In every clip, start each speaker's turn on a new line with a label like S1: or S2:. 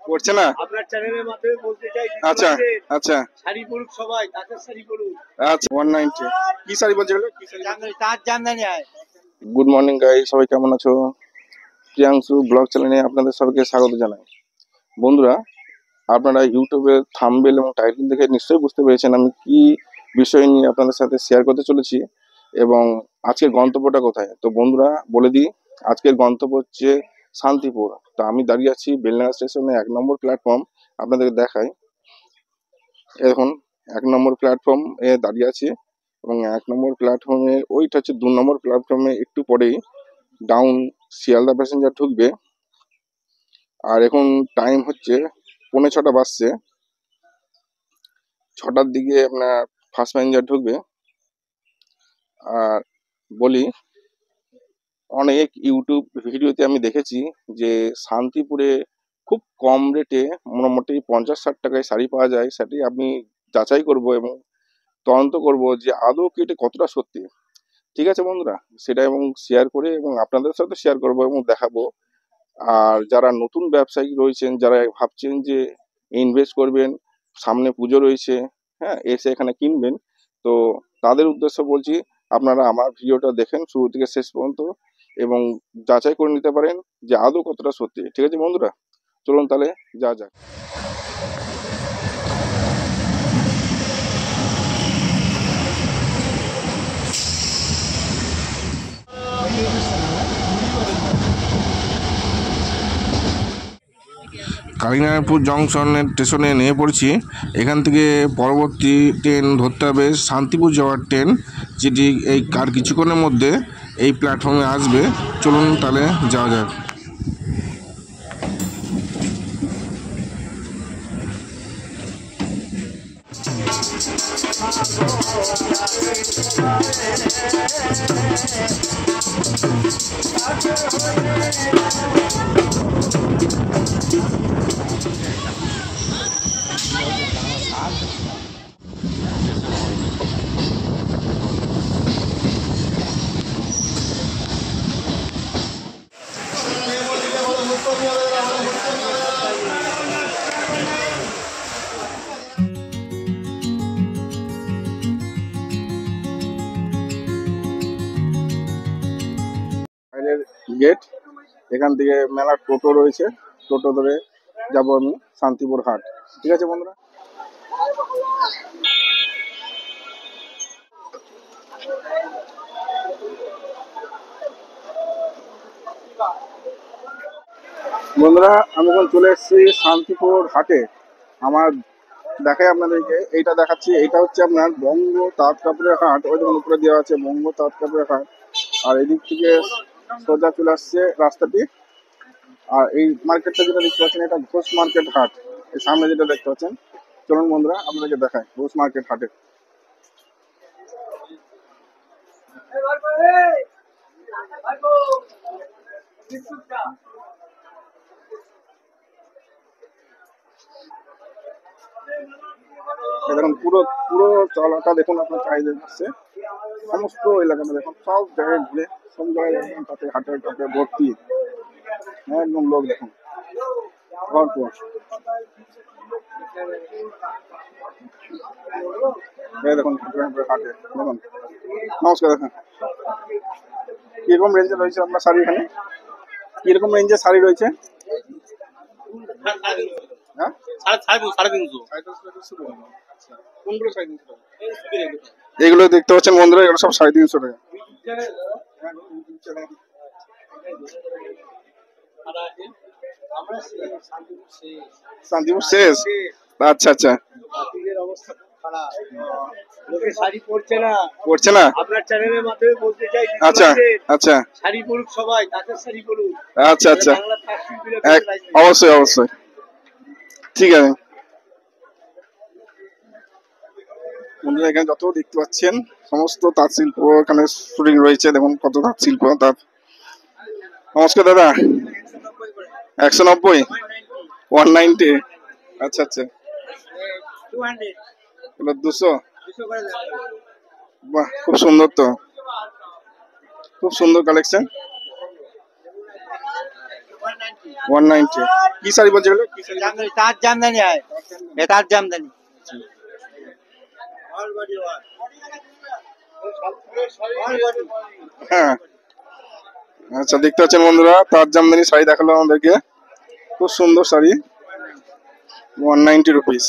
S1: পড়ছে না আপনার চ্যানেলের মাধ্যমে বলতে চাই। আচ্ছা আচ্ছা, শাড়ি পরুক সবাই, তাঁতের শাড়ি পরুক। আচ্ছা 190 কি শাড়ি বলছে এগুলো? কি শাড়ি? তাঁত জামদানি। গুড মর্নিং গাইস, সবাই কেমন আছো? প্রিয়াংশু ব্লগ চ্যানেলে আপনাদের সবাইকে স্বাগত জানাই। বন্ধুরা, আপনারা ইউটিউবে থাম্বনেল এবং টাইটেল দেখে নিশ্চয়ই বুঝতে পেরেছেন আমি কি বিষয় নিয়ে আপনাদের সাথে শেয়ার করতে চলেছি এবং আজকের গন্তব্যটা কোথায়। তো বন্ধুরা বলে দিই, আজকের গন্তব্য হচ্ছে শান্তিপুর। তো আমি দাঁড়িয়ে আছি বেলডাঙ্গা স্টেশনে 1 নম্বর প্ল্যাটফর্ম। আপনাদেরকে দেখাই, এখন 1 নম্বর প্ল্যাটফর্ম এ দাঁড়িয়ে আছি এবং 1 নম্বর প্ল্যাটফর্মে ওইটা হচ্ছে 2 নম্বর প্ল্যাটফর্মে একটু পরেই ডাউন শিয়ালদা প্যাসেঞ্জার ঢুকবে। আর এখন টাইম হচ্ছে 5:45 বাজছে। 6টার দিকে আপনার ফার্স্ট প্যাসেঞ্জার ঢুকবে। আর বলি, অনেক ইউটিউব ভিডিওতে আমি দেখেছি যে শান্তিপুরে খুব কম রেটে মোটামুটি 50-60 টাকায় শাড়ি পাওয়া যায়। সেটি আমি যাচাই করব এবং তদন্ত করব যে আদৌ কি এটা কতটা সত্যি। ঠিক আছে বন্ধুরা, সেটা এবং শেয়ার করে এবং আপনাদের সাথে শেয়ার করব এবং দেখাবো। আর যারা নতুন ব্যবসায়ী রয়েছেন, যারা ভাবছেন যে ইনভেস্ট করবেন, সামনে পুজো রয়েছে, হ্যাঁ, এসে এখানে কিনবেন, তো তাদের উদ্দেশ্য বলছি, আপনারা আমার ভিডিওটা দেখেন শুরু থেকে শেষ পর্যন্ত এবং যাচাই করে নিতে পারেন যে আদৌ কতটা সত্যি। ঠিক আছে বন্ধুরা, চলুন তাহলে যা যাক। কালিনাপুর জংশনের স্টেশনে নেমে পড়েছি। এখান থেকে পরবর্তী ট্রেন ধরতে হবে শান্তিপুর যাওয়ার ট্রেন, যেটি এই আর কিছুক্ষণের মধ্যে এই প্ল্যাটফর্মে আসবে। চলুন তাহলে যাওয়া যাক। গেট, এখান থেকে মেলার টোটো রয়েছে, টোটো ধরে যাবো আমি শান্তিপুর হাট। ঠিক আছে বন্ধুরা, আমি এখন চলে এসেছি শান্তিপুর হাটে। আমার দেখাই আপনাদেরকে, এইটা দেখাচ্ছি, এইটা হচ্ছে আপনার বঙ্গ তাঁত কাপড়ের হাট। ওই যখন উপরে দেওয়া আছে বঙ্গ তাঁত কাপড়ের হাট। আর এদিক থেকে সোজা চলে আসছে রাস্তাটি। আর এই মার্কেটটা যেটা দেখতে পাচ্ছেন, এটা ঘোষ মার্কেট হাট। এই সামনে যেটা দেখতে পাচ্ছেন, চলুন বন্ধুরা আপনাদেরকে দেখায় ঘোষ মার্কেট হাটে। দেখুন পুরো পুরো চলাটা দেখুন, আপনার চাহিদা আসছে সমস্ত এলাকাটা দেখুন, সব জায়গায় ঘুরে সব জায়গায় দেখুন তাতে হাটের টাতে ভর্তি, একদম লোক দেখুন ভরপুর। দেখুন হাটে দেখুন। নমস্কার, দেখুন কিরকম রেঞ্জে রয়েছে আপনার শাড়ি এখানে, কিরকম রেঞ্জের শাড়ি রয়েছে? হ্যাঁ, 350। এগুলো দেখতে পাচ্ছেন বন্ধুরা, এগুলো সব 350 টাকা। শান্তিপুর শেষ? আচ্ছা আচ্ছা, শাড়ি পরছে না আপনার চ্যানেলের মাধ্যমে বলতে চাই। আচ্ছা আচ্ছা, শাড়ি পরুক সবাই, তাঁতের শাড়ি পরুক। আচ্ছা আচ্ছা, অবশ্যই অবশ্যই, ঠিক আছে বন্ধুরা। এখানে যত দেখতে পাচ্ছেন সমস্ত তাঁত শিল্প এখানে শুটিং রয়েছে। দেখুন কত তাঁত শিল্প, তাঁত। নমস্কার দাদা, 190, 190। আচ্ছা আচ্ছা, 200। বাহ, খুব সুন্দর, তো খুব সুন্দর কালেকশন। 190 কি শাড়ি বলছে এগুলো? কি শাড়ি?
S2: জামদানি, তাঁত জামদানি হয়, এ তাঁত জামদানি।
S1: হ্যাঁ আচ্ছা, দেখতে পাচ্ছেন বন্ধুরা, তাঁত জামদানি শাড়ি দেখালো আমাদেরকে, খুব সুন্দর শাড়ি, 190 রুপিস।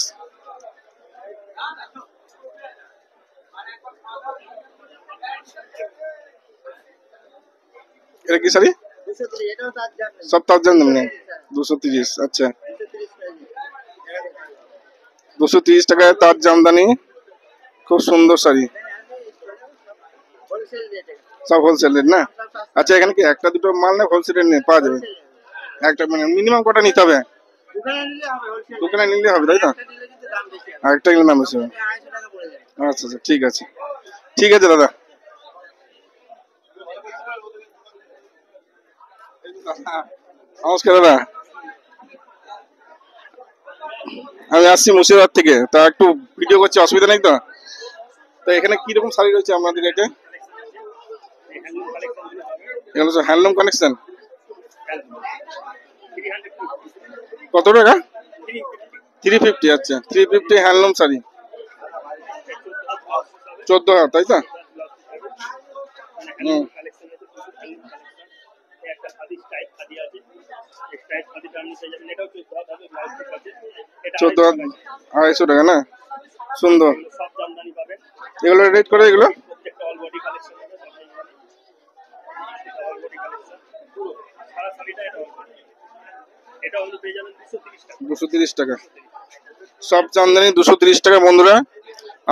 S1: এটা কি শাড়ি? সব তাঁত জামদানি, 230। আচ্ছা, 230 টাকায় তাঁত জামদানি, খুব সুন্দর শাড়ি, সব হোলসেল রেট না? আচ্ছা, এখানে কি একটা দুটো মাল না হোলসেল রেট পাওয়া যাবে? একটা মানে মিনিমাম কটা নিতে হবে? দোকানে নিলে হবে তাই তো? আরেকটা নিলে দাম বেশি হবে। আচ্ছা আচ্ছা, ঠিক আছে, ঠিক আছে দাদা। নমস্কার দাদা, আমি আসছি মুর্শিদাবাদ থেকে, তা একটু ভিডিও করছি, অসুবিধা নেই তো? তো এখানে কি রকম শাড়ি রয়েছে আপনাদের এটা? এগুলো তো হ্যান্ডলুম কানেকশন। কত টাকা? 350। আচ্ছা, 350 হ্যান্ডলুম শাড়ি, 14,000 তাই তো? হুম, 14,250 টাকা না? সুন্দর। এগুলো রেট করে এগুলো? $230। সব জামদানি 230 টাকা বন্ধুরা,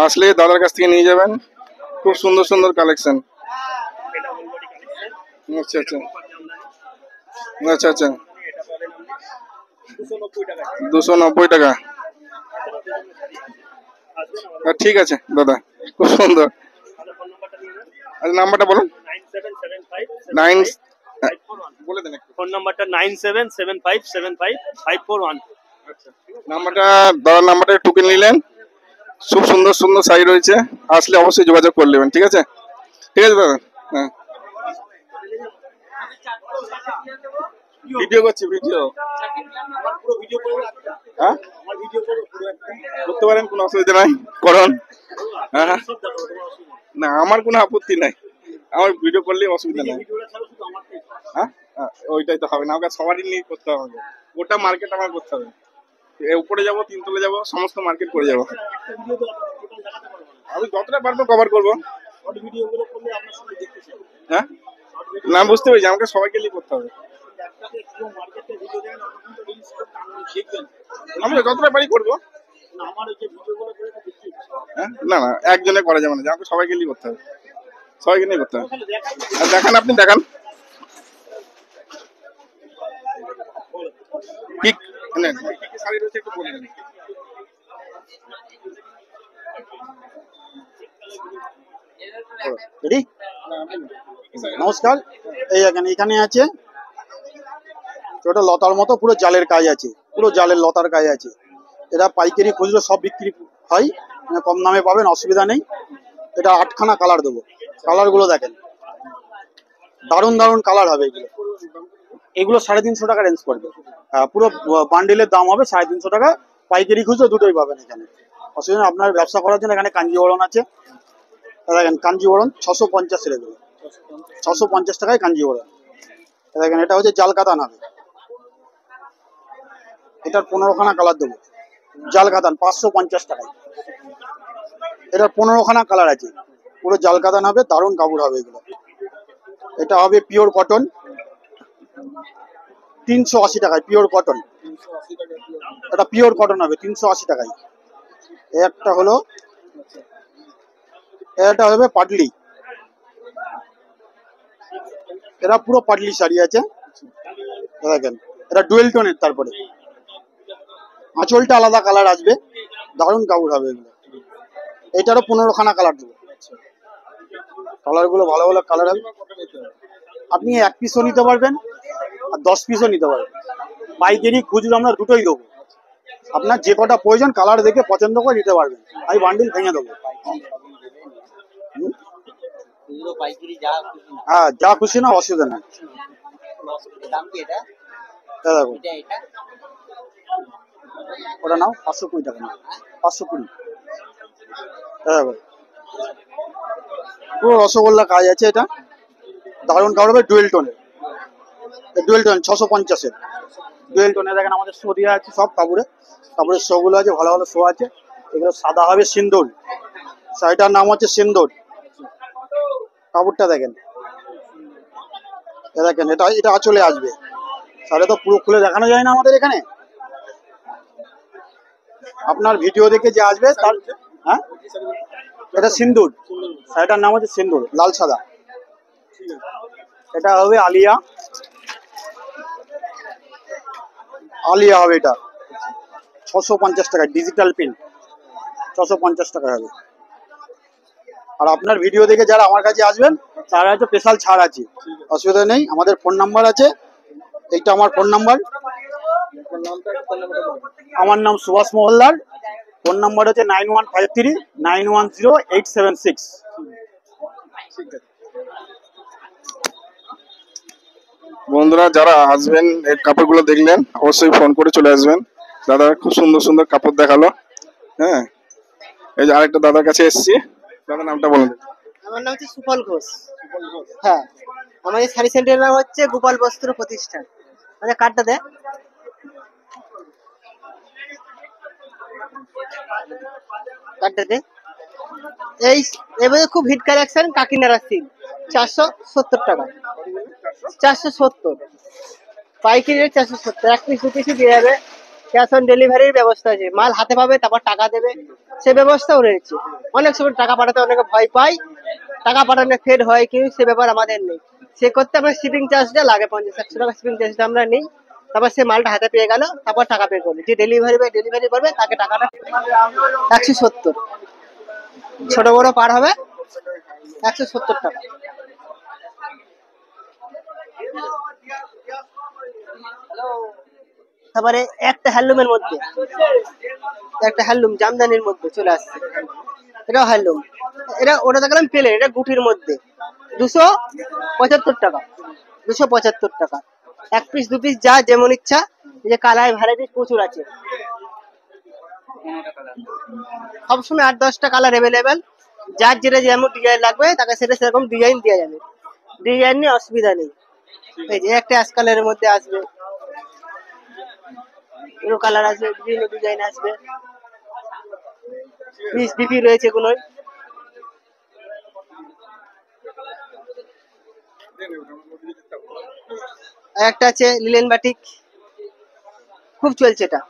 S1: আসলে দাদার কাছ থেকে নিয়ে যাবেন, খুব সুন্দর সুন্দর কালেকশন। আচ্ছা আচ্ছা আচ্ছা আচ্ছা, 290 টাকা। ঠিক আছে দাদা, খুব সুন্দর। আচ্ছা, নাম্বারটা বলুন। 9 বলে দেন একটু।
S2: ফোন নাম্বারটা 9775755541।
S1: নাম্বারটা, দাদার নাম্বারটা টুকে নিলেন, খুব সুন্দর সুন্দর শাড়ি রয়েছে, আসলে অবশ্যই যোগাযোগ করে নেবেন, ঠিক আছে? ঠিক আছে দাদা, হ্যাঁ। ভিডিও করছি, ভিডিও। হ্যাঁ, করতে পারেন, কোনো অসুবিধা নাই, করুন। হ্যাঁ, না আমার কোনো আপত্তি নাই, আমার ভিডিও করলে অসুবিধা নাই। হ্যাঁ, ওইটাই তো হবে না, আমাকে সবারই নিয়ে করতে হবে, গোটা মার্কেট আমার করতে হবে। উপরে যাবো, তিনতলে যাবো, সমস্ত মার্কেট করে যাবো। আমি যতটা পারবো কভার করবো। হ্যাঁ, না বুঝতে পেরেছি, আমাকে সবাইকে নিয়ে করতে হবে। আমি যতটা পারি করবো। হ্যাঁ, না না, একজনে করা যাবে না, আমাকে সবাইকে নিয়ে করতে হবে, সবাইকে নিয়ে করতে হবে। আর দেখান, আপনি দেখান কি শাড়ি রয়েছে একটু বলে দিন।
S3: নমস্কার, এই এখানে আছে ওটা লতার মতো, পুরো জালের কাজ আছে, পুরো জালের লতার কাজ আছে। এটা পাইকারি খুচরো সব বিক্রি হয়, কম দামে পাবেন, অসুবিধা নেই। এটা 8খানা কালার দেবো, কালার গুলো দেখেন, দারুণ দারুণ কালার হবে এগুলো। এগুলো 350 টাকা রেঞ্জ করবে, পুরো বান্ডিলের দাম হবে 350 টাকা, পাইকারি খুচরো দুটোই পাবেন এখানে, অসুবিধা নেই। আপনার ব্যবসা করার জন্য এখানে কাঞ্জিবরণ আছে, দেখেন কাঞ্জিবরণ 650 এগুলো, 650 টাকায় কাঞ্জিবরণ। দেখেন এটা হচ্ছে জাল কাতান হবে, এটার 15খানা কালার দেবো, জাল কাতান 550 টাকায়, এটার 15খানা কালার আছে, পুরো জাল কাতান হবে, দারুণ কাপড় হবে এগুলো। এটা হবে পিওর কটন, 380 টাকায় পিওর কটন, এটা পিওর কটন হবে 380 টাকায়। একটা হলো, এটা হবে পাটলি, এটা পুরো পাটলি শাড়ি আছে, দেখেন এটা ডুয়েল টোনের, তারপরে আঁচলটা আলাদা কালার আসবে, দারুণ কাপড় হবে এগুলো। এটারও 15খানা কালার দেবো, কালার গুলো ভালো ভালো কালার হবে। আপনি 1 পিসও নিতে পারবেন আর 10 পিসও নিতে পারবেন, পাইকারি খুচরো আমরা দুটোই দেবো। আপনার যে কটা প্রয়োজন কালার দেখে পছন্দ করে নিতে পারবেন, আমি বান্ডিল ভেঙে দেবো। হ্যাঁ, যা খুশি না, অসুবিধা নেই। দেখো ওটা নাও 520 টাকা নাও 520। দেখো পুরো রসগোল্লা কাজ আছে, এটা দারুণ কাপড় হবে, ডুয়েল টোনের। ডুয়েল টোন 650-এর ডুয়েল টোনে। দেখেন আমাদের শো দেওয়া আছে সব কাপড়ে, কাপড়ের শো গুলো আছে, ভালো ভালো শো আছে। এগুলো সাদা হবে সিন্দুর, শাড়িটার নাম হচ্ছে সিন্দুর। কাপড়টা দেখেন, দেখেন এটা এটা আঁচলে আসবে। শাড়ি তো পুরো খুলে দেখানো যায় না আমাদের এখানে, আপনার ভিডিও দেখে যে আসবে তার। হ্যাঁ এটা সিন্দুর, শাড়িটার নাম হচ্ছে সিন্দুর, লাল সাদা। এটা হবে আলিয়া, আলিয়া হবে এটা 650 টাকা, ডিজিটাল প্রিন্ট 650 টাকা হবে। আর আপনার ভিডিও দেখে যারা আমার কাছে আসবেন তারা হয়তো স্পেশাল ছাড় আছে, অসুবিধা নেই। আমাদের ফোন নাম্বার আছে, এইটা আমার ফোন নাম্বার। আমার নাম সুভাষ মহল্লার, ফোন নাম্বার হচ্ছে 9153910876।
S1: বন্ধুরা যারা আসবেন এই কাপড়গুলো দেখলেন অবশ্যই ফোন করে চলে আসবেন। দাদা খুব সুন্দর সুন্দর কাপড় দেখালো। হ্যাঁ, এই যে আরেকটা দাদার কাছে এসেছি, দাদার নামটা বলুন।
S2: আমার নাম হচ্ছে সুফল ঘোষ। হ্যাঁ, আমাদের শাড়ি সেন্টারের নাম হচ্ছে গোপাল বস্ত্র প্রতিষ্ঠান। মানে কার্ডটা দে, কার্ডটা দে। এই এবারে খুব হিট কালেকশন কাকিনাড়া সিল্ক 470 টাকা, 470 পাইকারি রেট 470। এক পিস দু পিসই দিয়ে যাবে, ক্যাশ অন ডেলিভারির ব্যবস্থা আছে। মাল হাতে পাবে, তারপর টাকা দেবে, সে ব্যবস্থাও রয়েছে। অনেক সময় টাকা পাঠাতে অনেকে ভয় পায়, টাকা পাঠানো ফেড হয়, কিন্তু সে ব্যাপার আমাদের নেই। সে করতে আমার শিপিং চার্জটা লাগে 50-100 টাকা, শিপিং চার্জটা আমরা নিই। তারপর সে মালটা হাতে পেয়ে গেল, তারপর টাকা পে করবে। যে ডেলিভারি করবে তাকে টাকাটা 170, ছোট বড় পার হবে 170 টাকা। তারপরে একটা হ্যান্ডলুমের মধ্যে, একটা হ্যান্ডলুম জামদানির মধ্যে চলে আসছে, এটাও হ্যান্ডলুম। এটা ওটা দেখলাম পেলে, এটা গুটির মধ্যে 275 টাকা, 275 টাকা। এক পিস দু পিস যা যেমন ইচ্ছা, যে কালার ভ্যারাইটি প্রচুর আছে। সবসময় 8-10টা কালার অ্যাভেলেবেল, যার যেটা যেমন ডিজাইন লাগবে তাকে সেটা সেরকম ডিজাইন দেওয়া যাবে, ডিজাইন নিয়ে অসুবিধা নেই। এই যে একটা অ্যাশ কালারের মধ্যে আসবে, এরো কালার আসবে, বিভিন্ন ডিজাইন আসবে, পিস বিপি রয়েছে এগুলোই। আর একটা আছে লিলেন বাটিক, খুব চলছে এটা,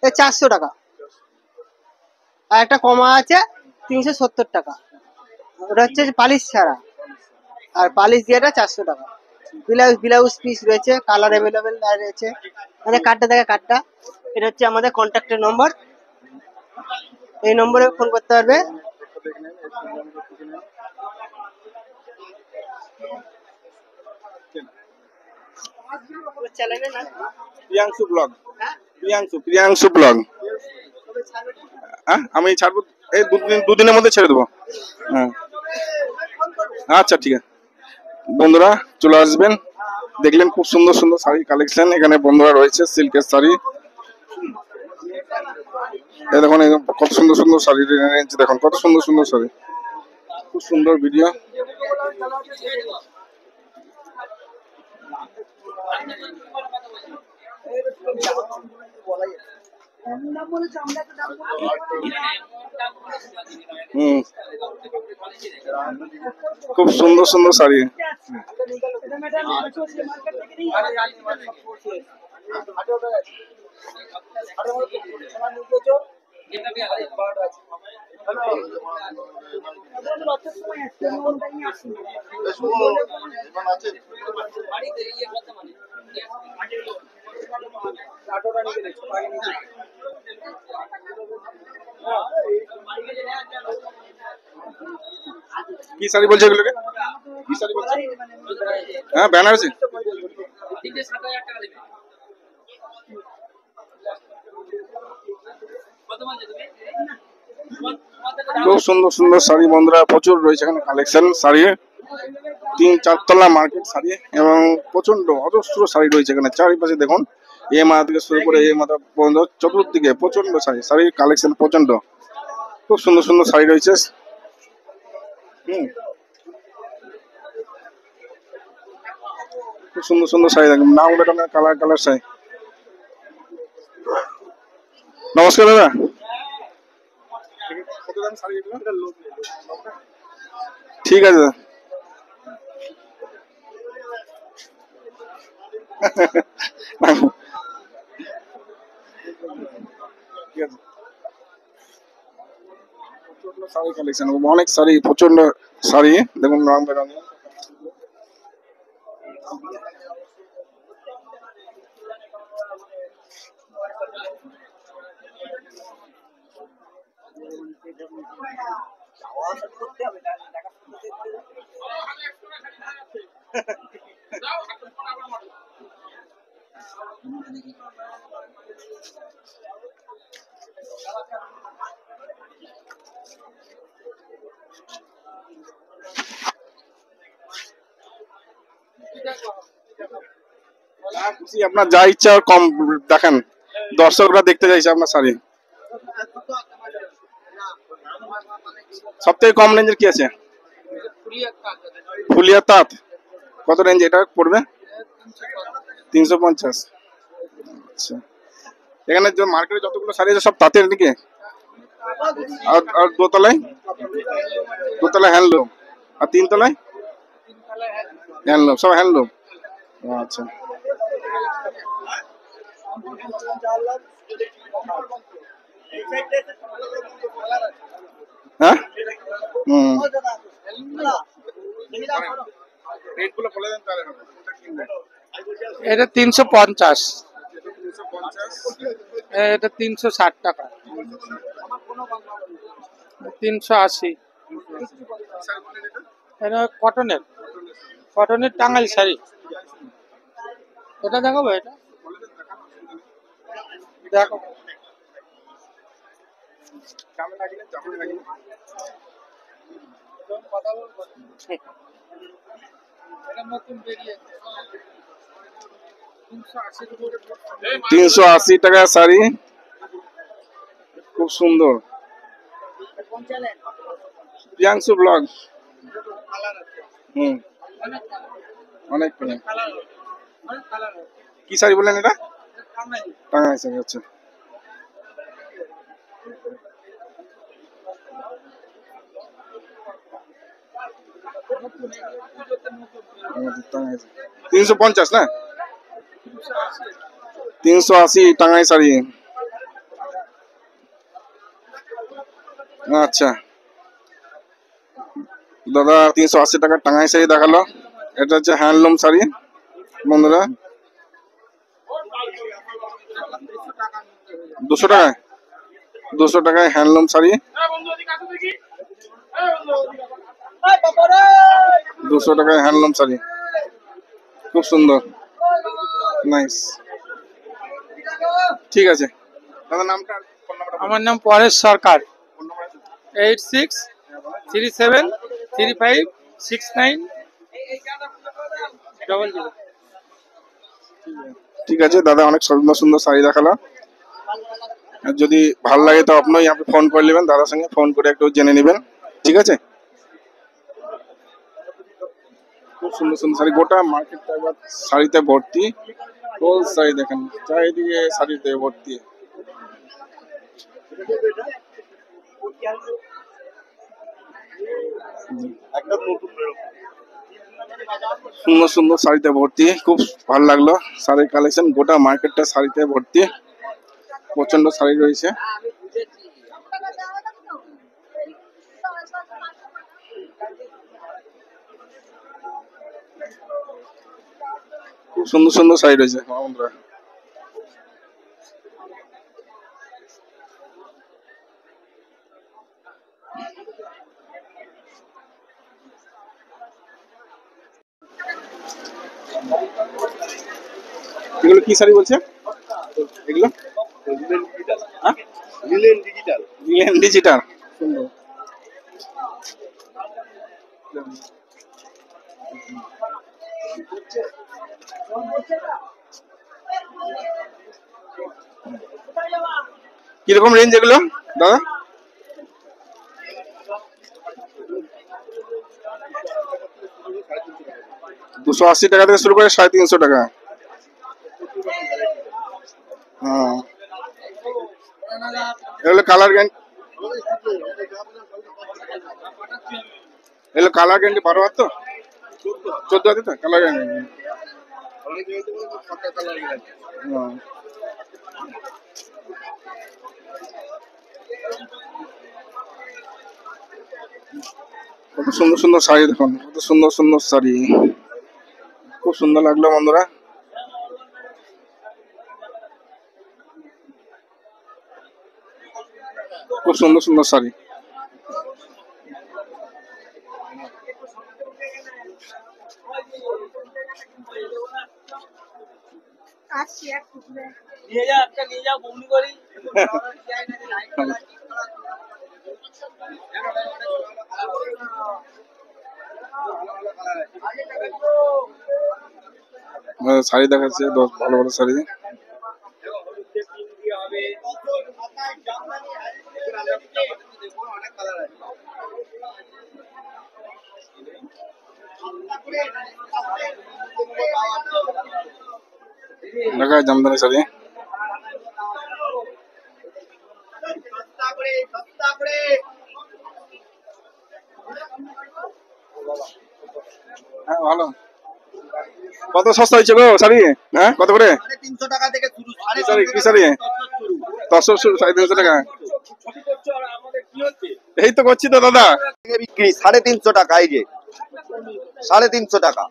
S2: 400 টাকা। আর একটা কমা আছে 370 টাকা, ওটা হচ্ছে পালিশ ছাড়া, আর পালিশ দিয়ে 400 টাকা। ব্লাউজ পিস রয়েছে, কালার অ্যাভেলেবেল রয়েছে। মানে কার্ডটা দেখে, কার্ডটা এটা হচ্ছে আমাদের কন্ট্যাক্টের নম্বর, এই নম্বরে ফোন করতে পারবে।
S1: Priyanshu blog, Priyanshu blog. হ্যাঁ, আমি ছাড়বো, এই দুদিনের মধ্যে ছেড়ে দেবো। হ্যাঁ, আচ্ছা ঠিক আছে। বন্ধুরা চলে আসবেন, দেখলেন খুব সুন্দর সুন্দর শাড়ি কালেকশন এখানে বন্ধুরা রয়েছে, সিল্কের শাড়ি। এই দেখুন কত সুন্দর সুন্দর শাড়ি রেঞ্জ, দেখুন কত সুন্দর সুন্দর শাড়ি, খুব সুন্দর ভিডিও। খুব সুন্দর সুন্দর শাড়ি। কি শাড়ি বলছে এগুলোকে? কি শাড়ি বলছে? হ্যাঁ, বেনারসি। খুব সুন্দর সুন্দর শাড়ি বন্ধুরা, প্রচুর রয়েছে এখানে কালেকশন শাড়ি। 3-4 তলা মার্কেট শাড়ি এবং প্রচন্ড অজস্র শাড়ি রয়েছে এখানে। চারিপাশে দেখুন, এ মাথা থেকে শুরু করে এ মাথা পর্যন্ত চতুর্দিকে প্রচন্ড শাড়ি, শাড়ির কালেকশন প্রচন্ড। খুব সুন্দর সুন্দর শাড়ি রয়েছে। খুব সুন্দর সুন্দর শাড়ি দেখুন, নাম বেরঙের কালার কালার শাড়ি। নমস্কার দাদা, ঠিক আছে দাদা। শাড়ি কালেকশন, অনেক শাড়ি, প্রচন্ড শাড়ি দেখুন, রং বেরঙের। আপনার যা ইচ্ছা কম দেখেন, দর্শকরা দেখতে চাইছে আপনার শাড়ি। সব থেকে কম রেঞ্জের কি আছে? ফুলিয়া তাঁত কত রেঞ্জ এটা পড়বে? 350। আচ্ছা, এখানে যে মার্কেটে যতগুলো শাড়ি আছে সব তাঁতের নাকি? আর দোতলায়? দোতলায় হ্যান্ডলুম, আর 3 তলায় হ্যান্ডলুম, সব হ্যান্ডলুম। আচ্ছা, হ্যাঁ,
S4: এটা 350, এটা 360 টাকা, 380। এটা কটনের, কটনের টাঙ্গাইল শাড়ি। এটা দেখাবো, এটা দেখো। নতুন বেরিয়েছে
S1: 380 টাকা শাড়ি, খুব সুন্দর। প্রিয়াংশু ব্লগ, অনেক কি শাড়ি বললেন এটা? টাঙ্গাইল শাড়ি। আচ্ছা, তিনশো 350 না? 380 টাঙ্গাই শাড়ি। আচ্ছা দাদা, 380 টাকার টাঙ্গাই শাড়ি দেখালো। এটা হচ্ছে হ্যান্ডলুম শাড়ি বন্ধুরা। 200 টাকায়, 200 টাকায় হ্যান্ডলুম শাড়ি, 200 টাকায় হ্যান্ডলুম শাড়ি, খুব সুন্দর, নাইস। ঠিক আছে দাদা, নামটা?
S4: আমার নাম পরেশ সরকার। 8637356900।
S1: ঠিক আছে দাদা, অনেক সুন্দর সুন্দর শাড়ি দেখালো। যদি ভালো লাগে তো আপনি ফোন করে নেবেন, দাদার সঙ্গে ফোন করে একটু জেনে নেবেন, ঠিক আছে? খুব সুন্দর সুন্দর শাড়ি, গোটা মার্কেটটা এবার শাড়িতে ভর্তি। হোল শাড়ি দেখেন, চারিদিকে শাড়িতে ভর্তি। সুন্দর সুন্দর শাড়িতে ভর্তি, খুব ভালো লাগলো শাড়ির কালেকশন। গোটা মার্কেটটা শাড়িতে ভর্তি, প্রচন্ড শাড়ি রয়েছে। খুব সুন্দর সুন্দর শাড়ি রয়েছে বন্ধুরা। এগুলো কি শাড়ি বলছে এগুলো? লিলেন ডিজিটাল, লিলেন ডিজিটাল, সুন্দর। কিরকম রেঞ্জ এগুলো দাদা? 280 টাকা থেকে শুরু করে 350 টাকা। হ্যাঁ, এগুলো কালার গ্যারান্টি, এগুলো কালার গ্যারান্টি 12 হাত তো 14 হাতে তো কালার গ্যারান্টি। কত সুন্দর সুন্দর শাড়ি দেখুন, কত সুন্দর সুন্দর শাড়ি, খুব সুন্দর লাগলো বন্ধুরা। খুব সুন্দর সুন্দর শাড়ি। শাড়ি দেখাচ্ছে, ভালো ভালো শাড়ি। দেখা জামদানি শাড়ি। হ্যাঁ ভালো। কত সস্তা হয়েছে গো শাড়ি? হ্যাঁ কত করে?
S5: 350 টাকা থেকে শুরু।
S1: কি শাড়ি? কি শাড়ি? 350 টাকা। এই তো করছি তো দাদা।
S5: বিক্রি 350 টাকা, এই যে 350 টাকা।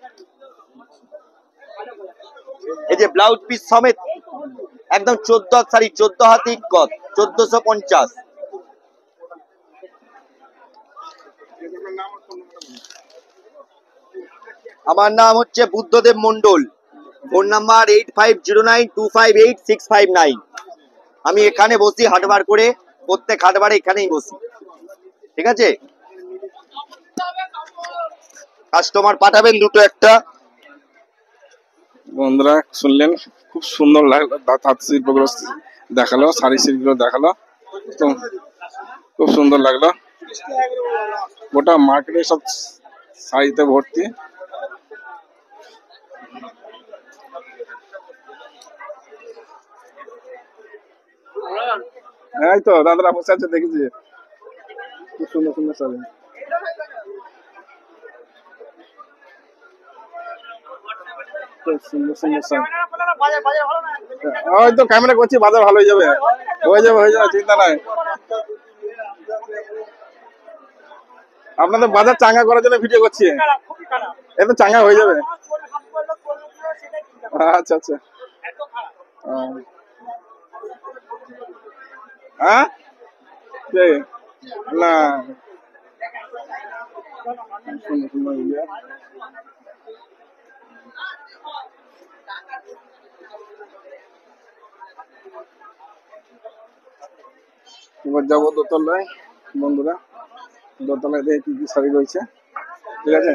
S5: এই যে ব্লাউজ পিস সমেত একদম 14 হাত শাড়ি, 14 হাত ইকত, 1450। আমার নাম হচ্ছে বুদ্ধদেব মন্ডল। Phone number 8509258659। আমি এখানে বসি হাটবার করে, প্রত্যেক হাটবারে এখানেই বসি, ঠিক আছে? কাস্টমার পাঠাবেন দুটো একটা।
S1: বন্ধুরা শুনলেন, খুব সুন্দর লাগলো, তাঁত শিল্পগুলো দেখালো, শাড়ি শিল্পগুলো দেখালো, তো খুব সুন্দর লাগলো। গোটা মার্কেটে সব শাড়িতে ভর্তি। এই তো দাদারা বসে আছে, দেখেছি খুব সুন্দর সুন্দর শাড়ি। খুব সুন্দর সুন্দর শাড়ি। হয়তো ক্যামেরা করছি, বাজার ভালো হয়ে যাবে, হয়ে যাবে, হয়ে যাবে, চিন্তা নাই। আপনাদের বাজার চাঙ্গা করার জন্য ভিডিও করছি, এত চাঙ্গা হয়ে যাবে। আচ্ছা আচ্ছা। হ্যাঁ না, সুন্দর সুন্দর ইয়ে। এবার যাবো দোতলায় বন্ধুরা, দোতলায় দেখে কি কি শাড়ি রয়েছে, ঠিক আছে?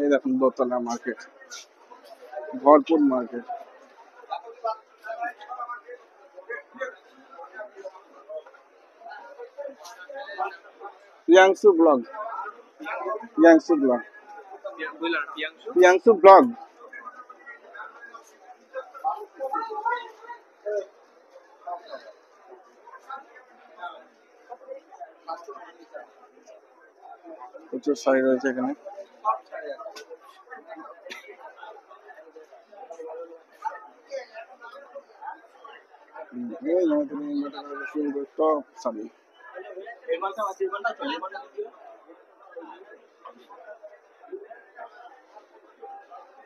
S1: এই দেখুন দোতলা মার্কেট, ভরপুর market. Priyanshu blog, Priyanshu blog, Priyanshu blog. প্রচুর শাড়ি রয়েছে এখানে। টপ শাড়ি।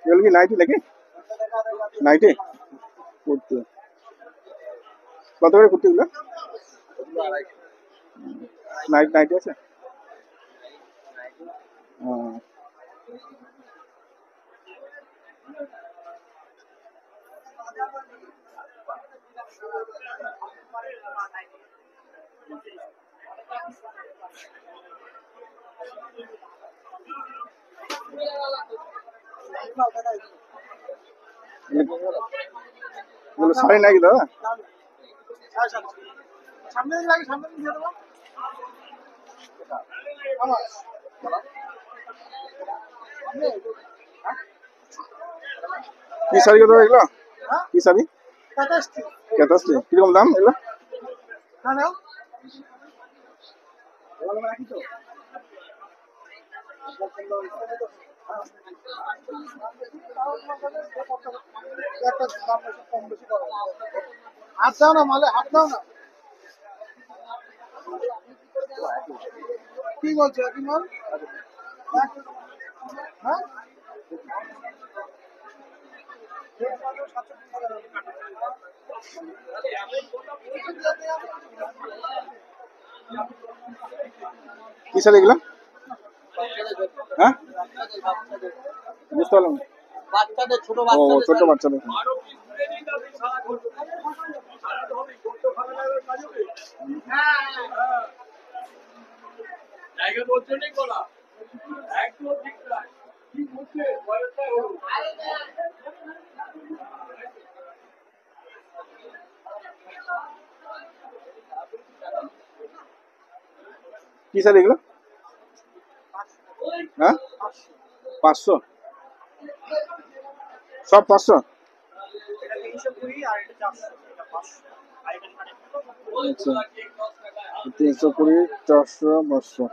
S1: এগুলো কি নাইটি নাকি? নাইটি কুর্তি কত করে? কুর্তি গুলো নাইটি আছে? এগুলো শাড়ি নাকি দাদা? কি শাড়ি দাদা এগুলো? কি শাড়ি? ক্যাটাস্টি। কিরকম দাম এগুলো?
S3: হাত দাও না মালে, হাত দাও না। কি বলছো কি মাল? হ্যাঁ
S1: কি শাড়ি এগুলো? হ্যাঁ বুঝতে পারলাম না।
S2: বাচ্চাদের ছোট
S1: ও ছোট বাচ্চাদের। কি শাড়ি এগুলো? হ্যাঁ 500, সব 500? আচ্ছা 320, 400, 500।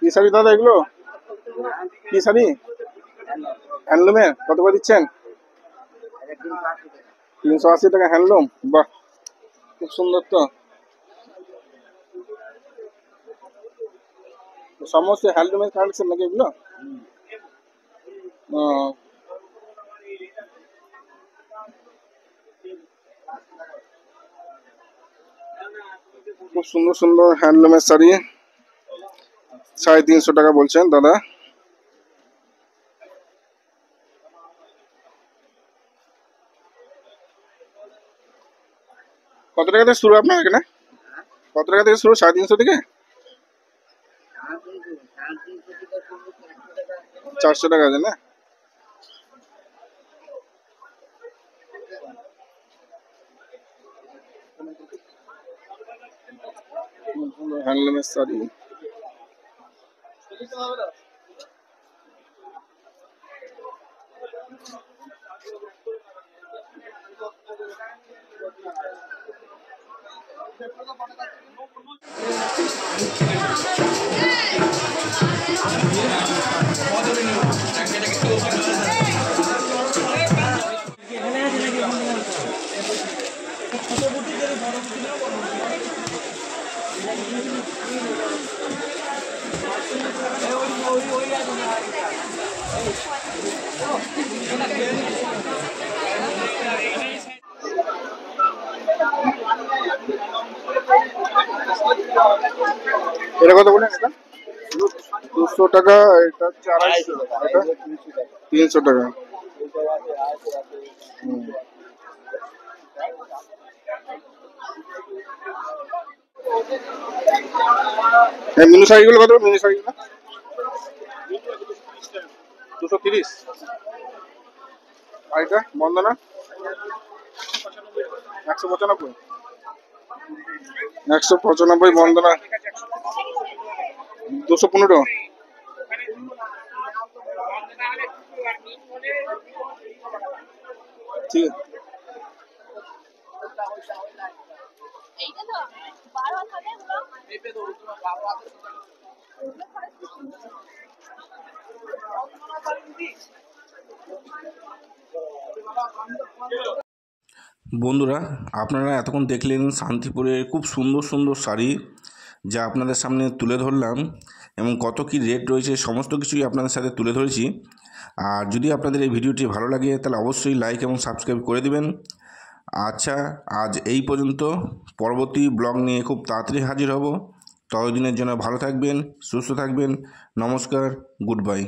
S1: কি শাড়ি দাদা এগুলো? কি শাড়ি? হ্যান্ডলুমের? কত করে দিচ্ছেন? 380 টাকা হ্যান্ডলুম। বাহ, খুব সুন্দর তো। সমস্ত হ্যান্ডলুমের কালেকশন নাকি এগুলো? খুব সুন্দর সুন্দর হ্যান্ডলুমের শাড়ি। 350 টাকা বলছেন দাদা। কত টাকা থেকে শুরু আপনার এখানে? কত টাকা থেকে শুরু? 350 থেকে 400 টাকা আছে না? হ্যান্ডলুমের শাড়ি। এটা কত বলেন? এটা 200 টাকা, এটা 250, এটা 300 টাকা। মিনু শাড়িগুলো কত? মিনু শাড়িগুলো 230। আর এটা বন্দনা 195। 195 বন্দনা 215। ঠিক আছে।
S6: বন্ধুরা, আপনারা এতক্ষণ দেখলেন শান্তিপুরের খুব সুন্দর সুন্দর শাড়ি, যা আপনাদের সামনে তুলে ধরলাম, এবং কত কি রেট রয়েছে সমস্ত কিছুই আপনাদের সাথে তুলে ধরেছি। আর যদি আপনাদের এই ভিডিওটি ভালো লাগে তাহলে অবশ্যই লাইক এবং সাবস্ক্রাইব করে দিবেন। আচ্ছা, আজ এই পর্যন্ত। পরবর্তী ব্লগ নিয়ে খুব তাড়াতাড়ি হাজির হব। ততদিনের জন্য ভালো থাকবেন, সুস্থ থাকবেন। নমস্কার, গুড বাই।